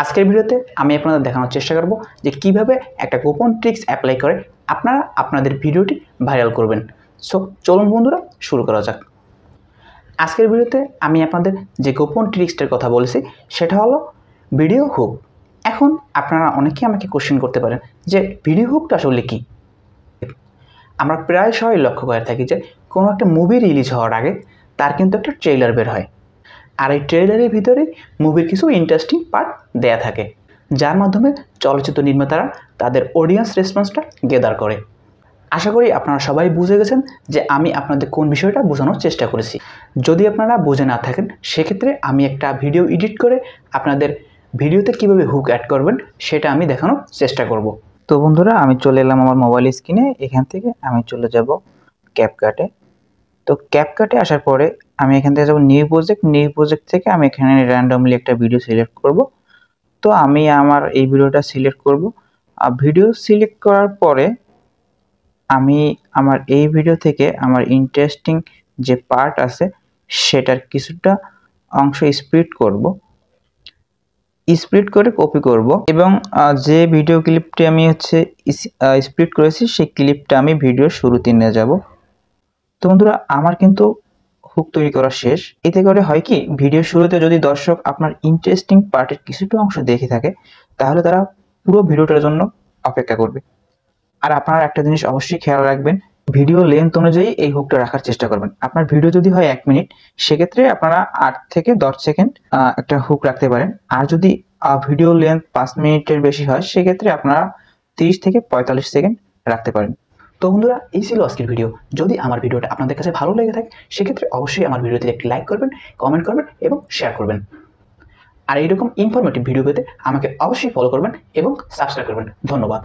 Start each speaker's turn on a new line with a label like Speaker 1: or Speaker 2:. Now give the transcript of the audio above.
Speaker 1: আজকের ভিডিওতে আমি আপনাদের দেখানোর চেষ্টা করব যে কিভাবে একটা গোপন ট্রিক্স অ্যাপ্লাই করে আপনারা আপনাদের ভিডিওটি ভাইরাল করবেন। সো চলুন বন্ধুরা শুরু করা যাক। আজকের ভিডিওতে আমি আপনাদের যে গোপন ট্রিক্সটার কথা বলেছি সেটা হলো ভিডিও হুক। এখন আপনারা অনেকেই আমাকে কোশ্চেন করতে পারেন যে ভিডিও হুকটা আসলে কী। আমরা প্রায় সবাই লক্ষ্য করে থাকি যে কোনো একটা মুভি রিলিজ হওয়ার আগে তার কিন্তু একটা ট্রেইলার বের হয়, আর এই ট্রেইলারের ভিতরে মুভির কিছু ইন্টারেস্টিং পার্ট দেয়া থাকে, যার মাধ্যমে চলচ্চিত্র নির্মাতারা তাদের অডিয়েন্স রেসপন্সটা গেদার করে। আশা করি আপনারা সবাই বুঝে গেছেন যে আমি আপনাদের কোন বিষয়টা বোঝানোর চেষ্টা করেছি। যদি আপনারা বুঝে না থাকেন সেক্ষেত্রে আমি একটা ভিডিও এডিট করে আপনাদের ভিডিওতে কিভাবে হুক অ্যাড করবেন সেটা আমি দেখানোর চেষ্টা করব। তো বন্ধুরা, আমি চলে এলাম আমার মোবাইল স্ক্রিনে। এখান থেকে আমি চলে যাব ক্যাপকাটে। তো ক্যাপকাটে আসার পরে আমি এখান থেকে যাব নিউ প্রজেক্ট থেকে আমি এখানে র্যান্ডমলি একটা ভিডিও সিলেক্ট করব। তো আমি আমার এই ভিডিওটা সিলেক্ট করব। আর ভিডিও সিলেক্ট করার পরে আমি আমার এই ভিডিও থেকে আমার ইন্টারেস্টিং যে পার্ট আছে সেটার কিছুটা অংশ স্প্লিট করে কপি করব এবং যে ভিডিও ক্লিপটি আমি স্প্লিট করেছি সেই ক্লিপটা আমি ভিডিওর শুরুতে নিয়ে যাব। তো বন্ধুরা, আমার কিন্তু হুক তৈরি করা শেষ। এতে করে হয় কি, ভিডিওর শুরুতে যদি দর্শক আপনার ইন্টারেস্টিং পার্টের কিছুটা অংশ দেখে থাকে তাহলে তারা পুরো ভিডিওটার জন্য অপেক্ষা করবে। আর আপনারা একটা জিনিস অবশ্যই খেয়াল রাখবেন, ভিডিও লেন্থ অনুযায়ী এই হুকটা রাখার চেষ্টা করবেন। আপনার ভিডিও যদি হয় 1 মিনিট, সেক্ষেত্রে আপনারা 8 থেকে 10 সেকেন্ড একটা হুক রাখতে পারেন। আর যদি ভিডিও লেন্থ 5 মিনিটের বেশি হয় সেক্ষেত্রে আপনারা 30 থেকে 45 সেকেন্ড রাখতে পারেন। তো বন্ধুরা, এই ছিল আজকের ভিডিও। যদি আমার ভিডিওটা আপনাদের কাছে ভালো লেগে থাকে সেক্ষেত্রে অবশ্যই আমার ভিডিওতে একটি লাইক করবেন, কমেন্ট করবেন এবং শেয়ার করবেন। আর এইরকম ইনফরমেটিভ ভিডিও পেতে আমাকে অবশ্যই ফলো করবেন এবং সাবস্ক্রাইব করবেন। ধন্যবাদ।